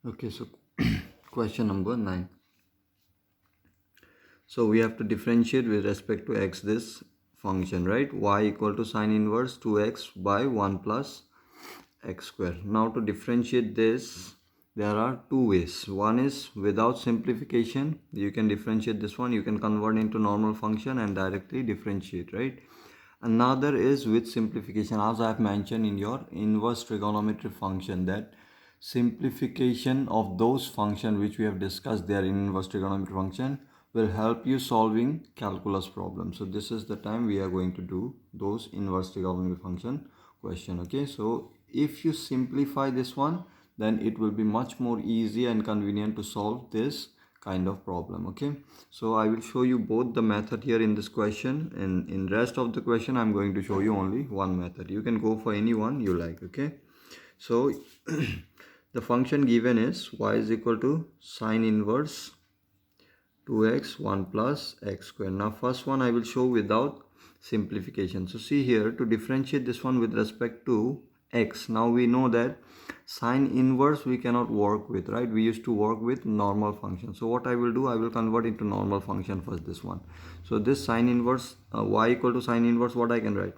Okay, so question number 9. So we have to differentiate with respect to x this function, right? Y equal to sine inverse 2x by 1 plus x square. Now to differentiate this, there are two ways. One is without simplification. You can differentiate this one. You can convert into normal function and directly differentiate, right? Another is with simplification, as I have mentioned in your inverse trigonometry function, that simplification of those functions which we have discussed there in inverse trigonometry function will help you solving calculus problems. So this is the time we are going to do those inverse trigonometry function question. Okay, so if you simplify this one, then it will be much more easy and convenient to solve this kind of problem. Okay, so I will show you both the method here in this question, and in rest of the question I'm going to show you only one method. You can go for any one you like. Okay, so the function given is y is equal to sine inverse 2x 1 plus x square. Now first one I will show without simplification. So see here, to differentiate this one with respect to x, now we know that sine inverse we cannot work with, right? We used to work with normal function. So what I will do, I will convert into normal function first, this one. So this sine inverse y equal to sine inverse, what I can write,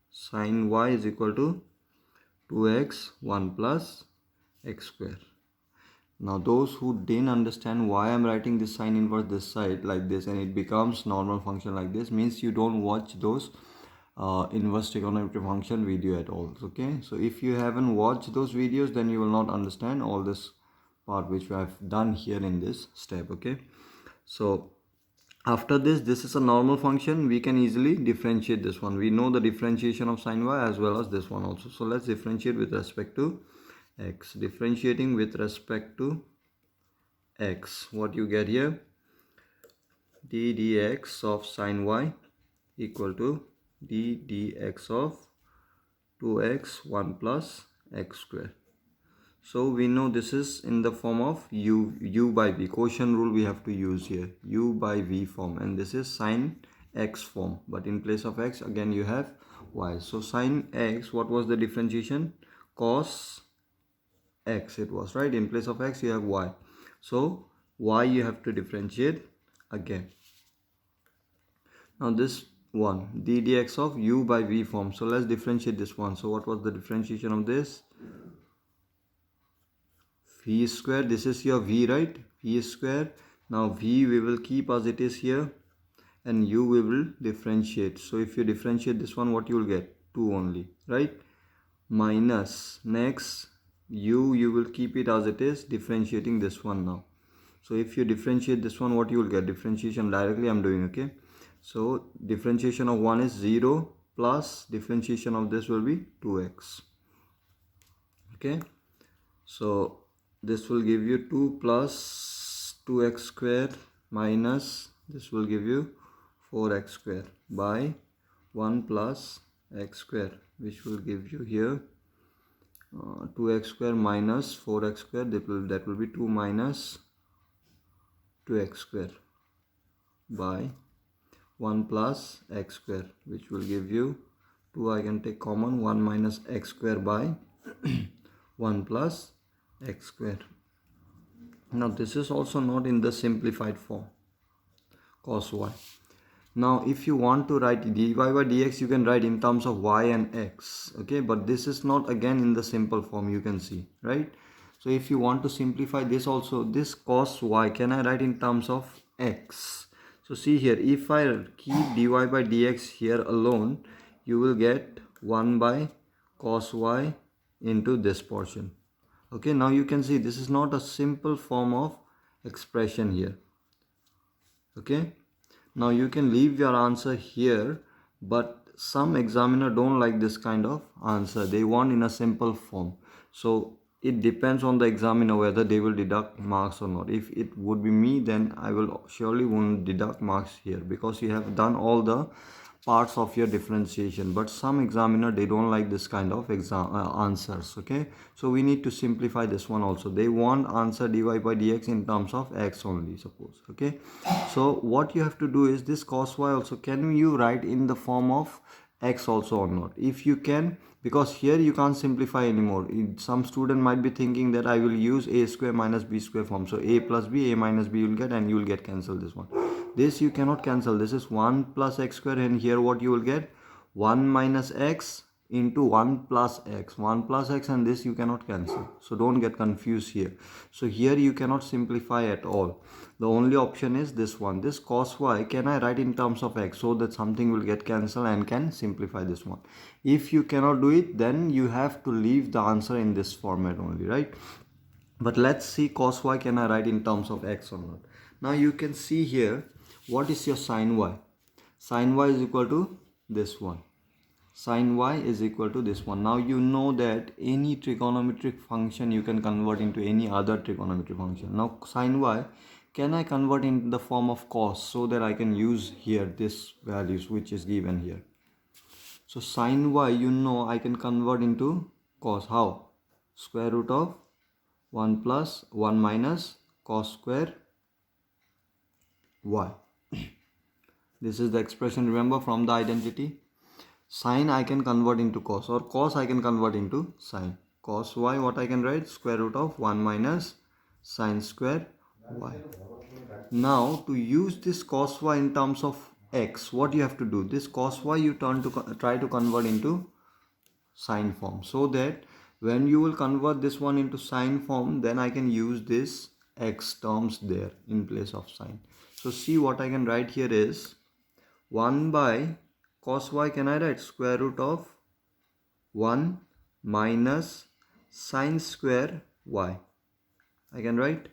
sine y is equal to 2x 1 plus x square. Now those who didn't understand why I'm writing this sine inverse this side like this and it becomes normal function like this, means you don't watch those inverse trigonometry function video at all. Okay, so if you haven't watched those videos, then you will not understand all this part which we have done here in this step. Okay, so after this is a normal function. We can easily differentiate this one. We know the differentiation of sine y as well as this one also. So let's differentiate with respect to x. Differentiating with respect to x, what you get here, d dx of sine y equal to d dx of 2x 1 plus x square. So we know this is in the form of u by v. Quotient rule we have to use here, u by v form, and this is sine x form, but in place of x again you have y. So sine x, what was the differentiation? Cos x it was, right? In place of x you have y, so y you have to differentiate again. Now this one, d dx of u by v form, so let's differentiate this one. So what was the differentiation of this? V square, this is your v, right? V square. Now v we will keep as it is here, and u we will differentiate. So if you differentiate this one, what you will get? 2 only, right? Minus, next you will keep it as it is, differentiating this one now. So if you differentiate this one, what you will get? Differentiation directly I'm doing. Okay, so differentiation of 1 is 0 plus differentiation of this will be 2x. Okay, so this will give you 2 plus 2x square minus this will give you 4x square by 1 plus x square, which will give you here 2x square minus 4x square, that will be 2 minus 2x square by 1 plus x square, which will give you 2, I can take common, 1 minus x square by 1 plus x square. Now this is also not in the simplified form, cos y. Now if you want to write dy by dx, you can write in terms of y and x. Okay, but this is not again in the simple form, you can see, right? So if you want to simplify this also, this cos y, can I write in terms of x? So see here, if I keep dy by dx here alone, you will get 1 by cos y into this portion. Okay, now you can see this is not a simple form of expression here. Okay, now you can leave your answer here, but some examiner don't like this kind of answer. They want in a simple form. So it depends on the examiner whether they will deduct marks or not. If it would be me, then I will surely won't deduct marks here, because you have done all the parts of your differentiation. But some examiner, they don't like this kind of answers. Okay, so we need to simplify this one also. They want answer dy by dx in terms of x only, suppose. Okay, so what you have to do is this cos y also, can you write in the form of x also or not. If you can, because here you can't simplify anymore. Some student might be thinking that I will use a square minus b square form. So a plus b, a minus b you will get, and you will get cancel this one. This you cannot cancel. This is 1 plus x square, and here what you will get, 1 minus x into 1 plus x, 1 plus x, and this you cannot cancel. So don't get confused here. So here you cannot simplify at all. The only option is this one. This cos y can I write in terms of x, so that something will get cancelled and can simplify this one. If you cannot do it, then you have to leave the answer in this format only, right? But let's see cos y can I write in terms of x or not. Now you can see here, what is your sin y? Sin y is equal to this one. Sin y is equal to this one. Now you know that any trigonometric function you can convert into any other trigonometric function. Now sin y can I convert into the form of cos, so that I can use here this values which is given here. So sin y, you know, I can convert into cos. How? Square root of 1 plus 1 minus cos square y. This is the expression, remember, from the identity. Sin I can convert into cos, or cos I can convert into sin. Cos y, what I can write? Square root of 1 minus sin square y. Now to use this cos y in terms of x, what you have to do? This cos y you try to convert into sin form, so that when you will convert this one into sin form, then I can use this x terms there in place of sin. So see, what I can write here is 1 by cos y, can I write square root of 1 minus sin square y. I can write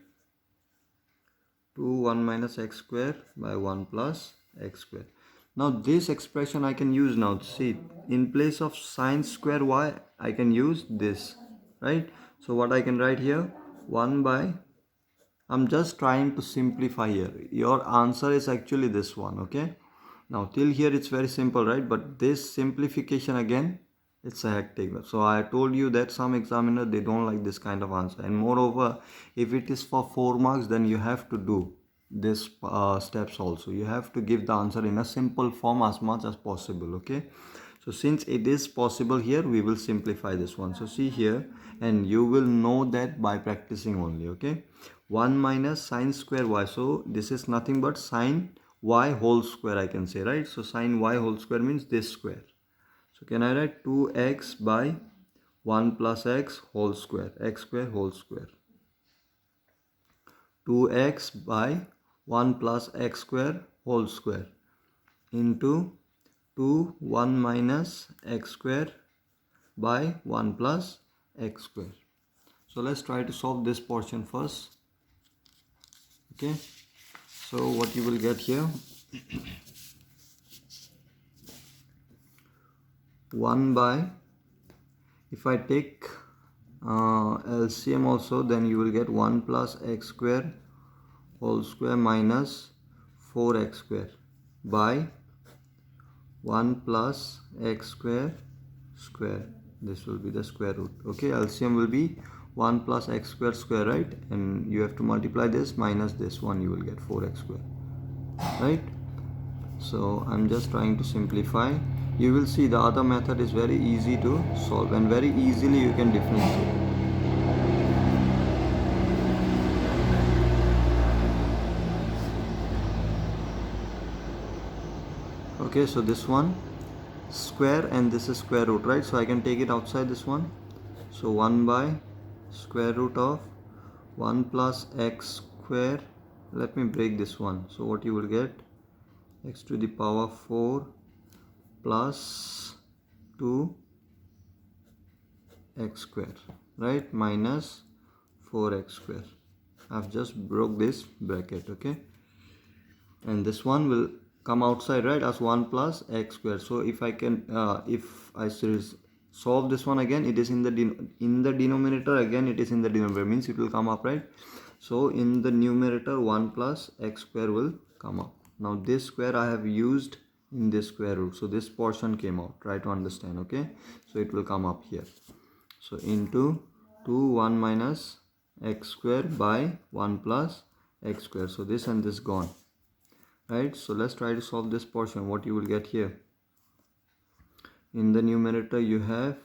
2 1 minus x square by 1 plus x square. Now this expression I can use now. See, in place of sin square y, I can use this, right? So what I can write here, 1 by, I'm just trying to simplify here. Your answer is actually this one, okay? Now till here it's very simple, right? But this simplification again, it's a hectic. So I told you that some examiner, they don't like this kind of answer. And moreover, if it is for 4 marks, then you have to do this steps also. You have to give the answer in a simple form as much as possible, okay? So since it is possible here, we will simplify this one. So see here, and you will know that by practicing only, okay? 1 minus sin square y. So this is nothing but sin y whole square, I can say, right? So sin y whole square means this square. So can I write 2x by 1 plus x whole square, x square whole square. 2x by 1 plus x square whole square into 2 1 minus x square by 1 plus x square. So let's try to solve this portion first. Okay, so what you will get here, 1 by, if I take LCM also, then you will get 1 plus x square whole square minus 4x square by 1 plus x square square. This will be the square root. Okay, LCM will be 1 plus x square square, right? And you have to multiply this minus this one, you will get 4x square, right? So I'm just trying to simplify. You will see the other method is very easy to solve, and very easily you can differentiate. Okay, so this one square and this is square root, right? So I can take it outside this one. So 1 by square root of 1 plus x square. Let me break this one. So what you will get, x to the power 4 plus 2 x square, right, minus 4x square. I've just broke this bracket, okay? And this one will come outside, right, as 1 plus x square. So if I can, if I solve this one again, it is in the denominator, again it is in the denominator, means it will come up, right? So in the numerator, 1 plus x square will come up. Now this square I have used in this square root, so this portion came out. Try to understand, okay? So it will come up here. So into 2 1 minus x square by 1 plus x square. So this and this gone, right? So let's try to solve this portion. What you will get here, In the numerator you have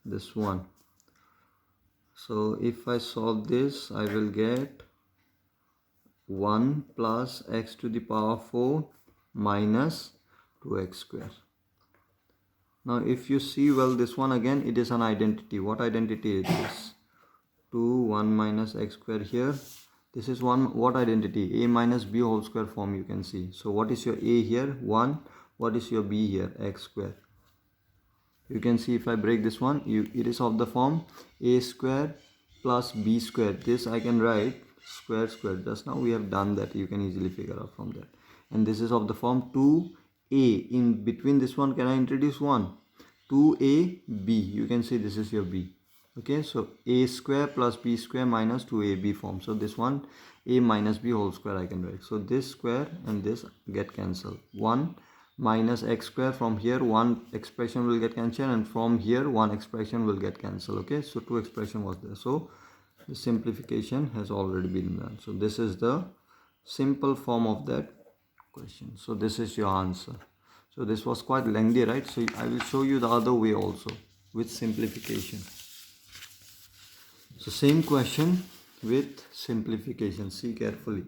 this one. So if I solve this, I will get 1 plus x to the power 4 minus 2x square. Now if you see well, this one again, it is an identity. What identity is this? 2 1 minus x square here. This is one, what identity? A minus b whole square form, you can see. So what is your a here? 1. What is your b here? X square. You can see if I break this one, it is of the form a square plus b square. This I can write square square. Just now we have done that. You can easily figure out from that. And this is of the form 2a. In between this one, can I introduce 1? 2ab. You can see this is your b. Okay, so a square plus b square minus 2ab form. So this one, a minus b whole square, I can write. So this square and this get cancelled. 1 minus x square, from here one expression will get cancelled, and from here one expression will get cancelled. Okay, so two expression was there. So the simplification has already been done. So this is the simple form of that question. So this is your answer. So this was quite lengthy, right? So I will show you the other way also with simplification. So same question with simplification. See carefully.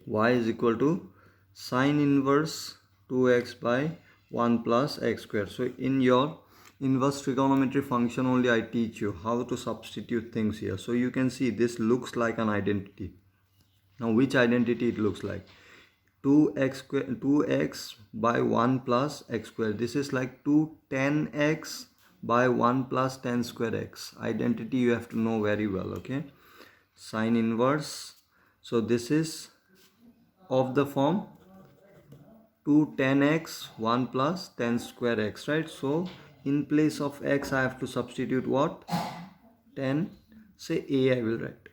Y is equal to sine inverse 2x by 1 plus x square. So in your inverse trigonometry function only I teach you how to substitute things here. So you can see this looks like an identity. Now which identity it looks like? 2x by 1 plus x square. This is like 2 10x by 1 plus 10 square x. Identity you have to know very well. Okay, sine inverse. So this is of the form 2 10x 1 plus 10 square x, right? So in place of x I have to substitute what? 10. Say a I will write.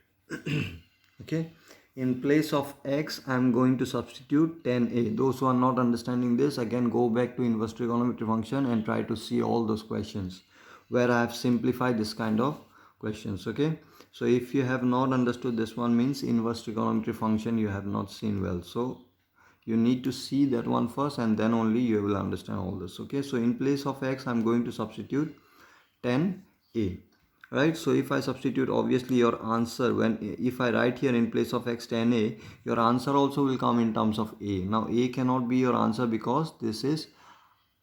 Okay, in place of x I am going to substitute 10a. Those who are not understanding this, again go back to inverse trigonometry function and try to see all those questions where I have simplified this kind of questions. Okay, so if you have not understood this one, means inverse trigonometry function you have not seen well. So you need to see that one first, and then only you will understand all this. Okay, so in place of x I'm going to substitute 10a, right? So if I substitute, obviously your answer, when if I write here in place of x 10a, your answer also will come in terms of a. Now a cannot be your answer because this is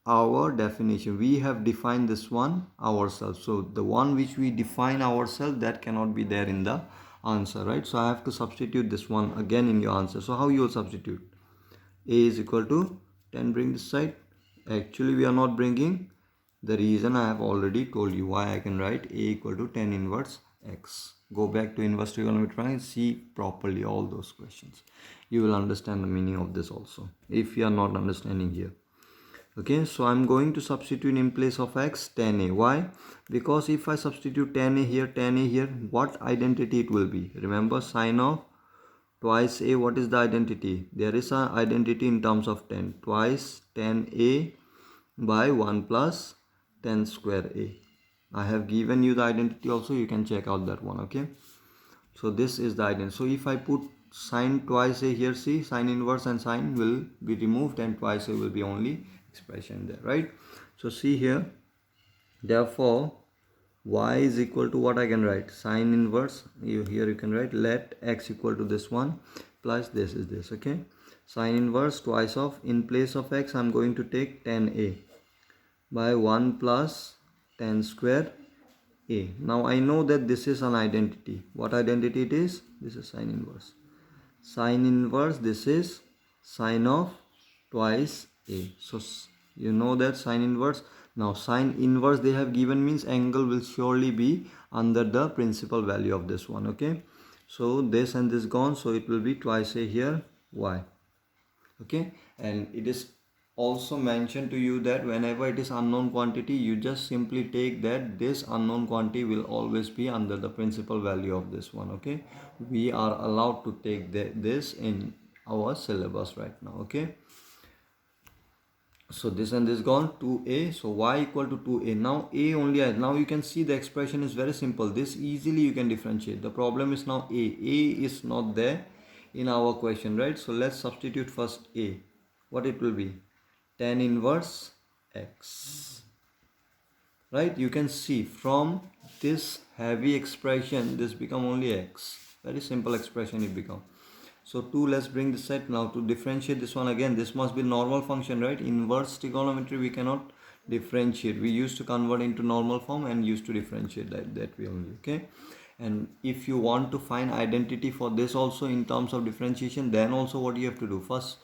our definition. We have defined this one ourselves. So the one which we define ourselves, that cannot be there in the answer, right? So I have to substitute this one again in your answer. So how you will substitute? A is equal to 10, bring this side. Actually we are not bringing. The reason I have already told you why. I can write a equal to 10 inverse x. Go back to inverse trigonometry and see properly all those questions. You will understand the meaning of this also if you are not understanding here. Okay, so I'm going to substitute in place of x 10a. Why? Because if I substitute 10a here, 10a here, what identity it will be? Remember, sine of twice a, what is the identity? There is an identity in terms of 10. Twice 10a by 1 plus 10 square a. I have given you the identity also. You can check out that one. Okay, so this is the identity. So if I put sine twice a here, see, sine inverse and sine will be removed and twice a will be only expression there, right? So see here, therefore y is equal to what I can write? Sine inverse, here you can write let x equal to this one plus this is this. Okay, sine inverse twice of, in place of x I'm going to take 10a by 1 plus 10 square a. Now I know that this is an identity. What identity it is? This is sine inverse. Sine inverse, this is sine of twice a. So you know that sine inverse. Now sine inverse they have given means angle will surely be under the principal value of this one. Okay, so this and this gone, so it will be twice a here y. Okay, and it is also mentioned to you that whenever it is unknown quantity, you just simply take that this unknown quantity will always be under the principal value of this one. Okay, we are allowed to take this in our syllabus right now. Okay, so this and this gone, 2a, so y equal to 2a. Now a only, now you can see the expression is very simple. This easily you can differentiate. The problem is now a is not there in our question, right? So let's substitute first a. What it will be? 10 inverse x. right? You can see from this heavy expression this become only x. Very simple expression it become. So 2, let's bring this set. Now to differentiate this one, again this must be normal function, right? Inverse trigonometry we cannot differentiate. We used to convert into normal form and used to differentiate that way only. Okay, and if you want to find identity for this also in terms of differentiation, then also what you have to do, first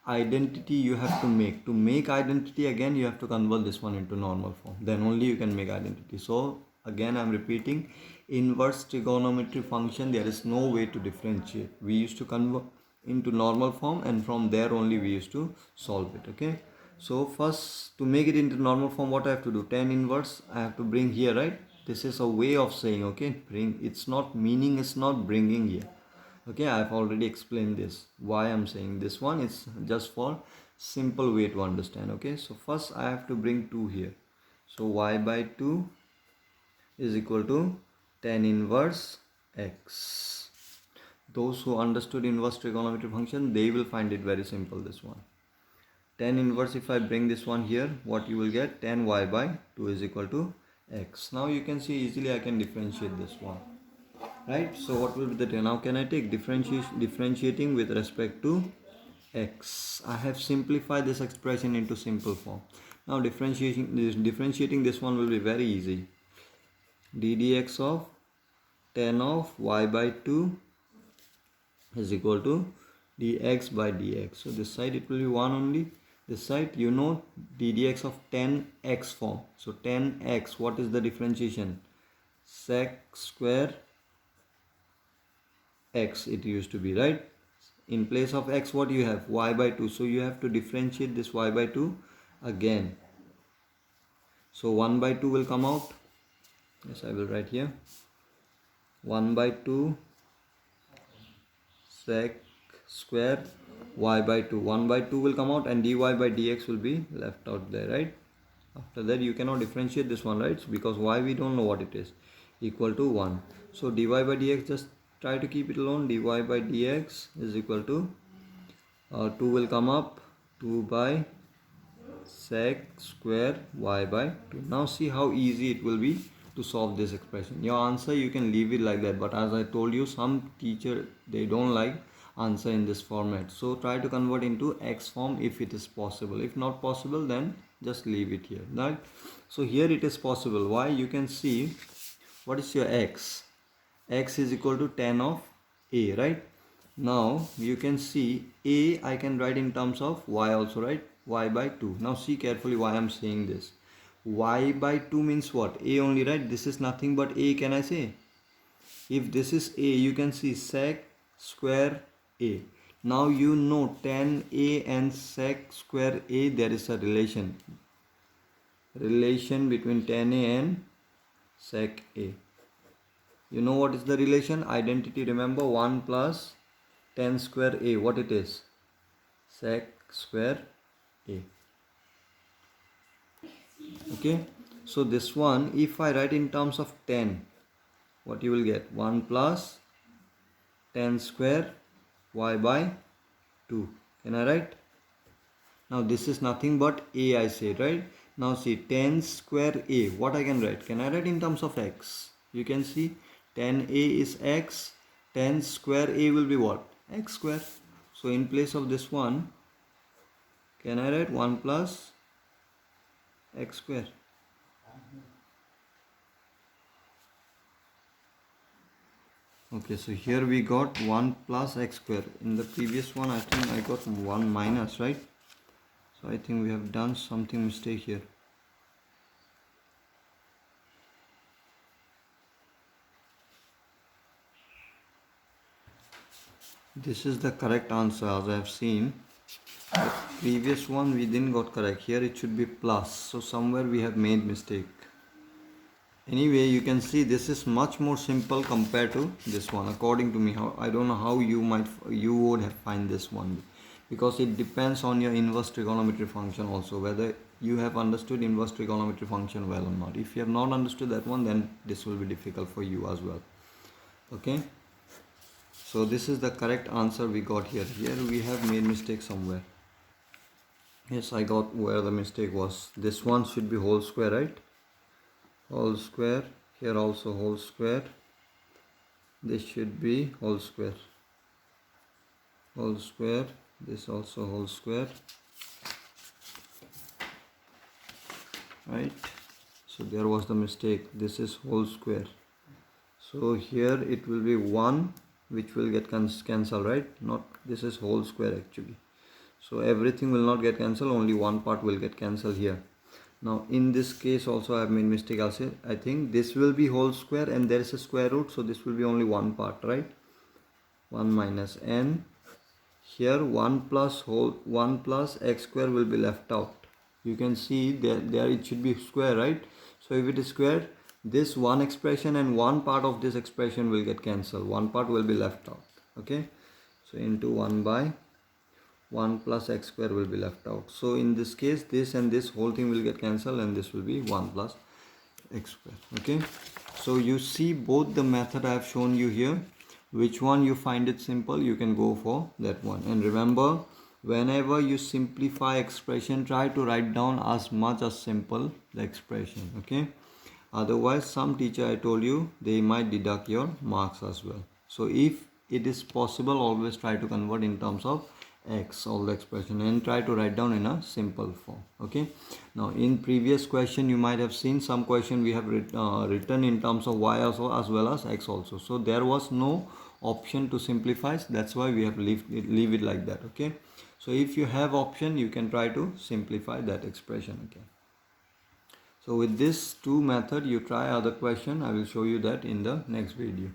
identity you have to make identity, again you have to convert this one into normal form, then only you can make identity. So again I'm repeating, inverse trigonometry function there is no way to differentiate. We used to convert into normal form and from there only we used to solve it. Okay, so first to make it into normal form, what I have to do, tan inverse I have to bring here, right? This is a way of saying, okay, bring, it's not, meaning is not bringing here. Okay, I've already explained this why I'm saying this one. It's just for simple way to understand. Okay, so first I have to bring 2 here, so y by 2 is equal to tan inverse x. Those who understood inverse trigonometry function, they will find it very simple, this one. Tan inverse, if I bring this one here, what you will get, tan y by 2 is equal to x. Now you can see easily I can differentiate this one, right? So what will be the, now can I take differentiating with respect to x. I have simplified this expression into simple form. Now differentiating this one will be very easy. d dx of tan of y by 2 is equal to dx by dx. So this side it will be 1 only. This side, you know, d dx of tan x form. So tan x, what is the differentiation? Sec square x it used to be, right? In place of x what you have, y by 2. So you have to differentiate this y by 2 again. So 1 by 2 will come out. Yes, I will write here 1 by 2 sec square y by 2. 1 by 2 will come out and dy by dx will be left out there, right? After that you cannot differentiate this one, right? Because y we don't know what it is, equal to 1. So dy by dx, just try to keep it alone. Dy by dx is equal to 2 will come up, 2 by sec square y by 2. Now see how easy it will be to solve this expression. Your answer you can leave it like that, but as I told you, some teacher they don't like answer in this format. So try to convert into x form if it is possible. If not possible, then just leave it here, right? So here it is possible. Why? You can see what is your x. X is equal to tan of a, right? Now you can see a I can write in terms of y also, right? Y by 2. Now see carefully why I'm saying this. Y by 2 means what? A only, right? This is nothing but a, can I say? If this is a, you can see sec square a. Now you know tan a and sec square a, there is a relation between tan a and sec a. You know what is the relation? Identity, remember, 1 plus tan square a. What it is? Sec square a. Okay, so this one, if I write in terms of tan, what you will get? 1 plus tan square y by 2. Can I write? Now this is nothing but a, I say, right? Now see, tan square a, what I can write? Can I write in terms of x? You can see tan a is x, tan square a will be what? X square. So in place of this one, can I write 1 plus x square? Okay, so here we got 1 plus x square. In the previous one, I think I got 1 minus, right? So I think we have done something mistake here. This is the correct answer as I have seen. The previous one we didn't got correct. Here it should be plus. So somewhere we have made mistake. Anyway, you can see this is much more simple compared to this one. According to me, I don't know how you would have find this one, because it depends on your inverse trigonometry function also, whether you have understood inverse trigonometry function well or not. If you have not understood that one, then this will be difficult for you as well. Okay, so this is the correct answer we got here. Here we have made mistake somewhere. Yes, I got where the mistake was. This one should be whole square, right? whole square, here also whole square, this should be whole square, this also whole square, right? So there was the mistake, this is whole square. So here it will be 1 which will get cancelled, right? Not, this is whole square actually. So everything will not get cancelled, only one part will get cancelled here. Now in this case also I have made mistake. I'll say, I think this will be whole square and there is a square root, so this will be only one part, right? 1 minus n. Here 1 plus x square will be left out. You can see there it should be square, right? So if it is square, this one expression and one part of this expression will get cancelled, one part will be left out. Okay, so into 1 by 1 plus x square will be left out. So in this case, this and this whole thing will get cancelled and this will be 1 plus x square. Okay, so you see both the method I have shown you here. Which one you find it simple, you can go for that one. And remember, whenever you simplify expression, try to write down as much as simple the expression. Okay, otherwise some teacher, I told you, they might deduct your marks as well. So if it is possible, always try to convert in terms of x all the expression and try to write down in a simple form. Okay, now in previous question you might have seen some question we have written in terms of y also as well as x also. So there was no option to simplify, that's why we have leave it like that. Okay, so if you have option, you can try to simplify that expression. Okay, so with this two method you try other question, I will show you that in the next video.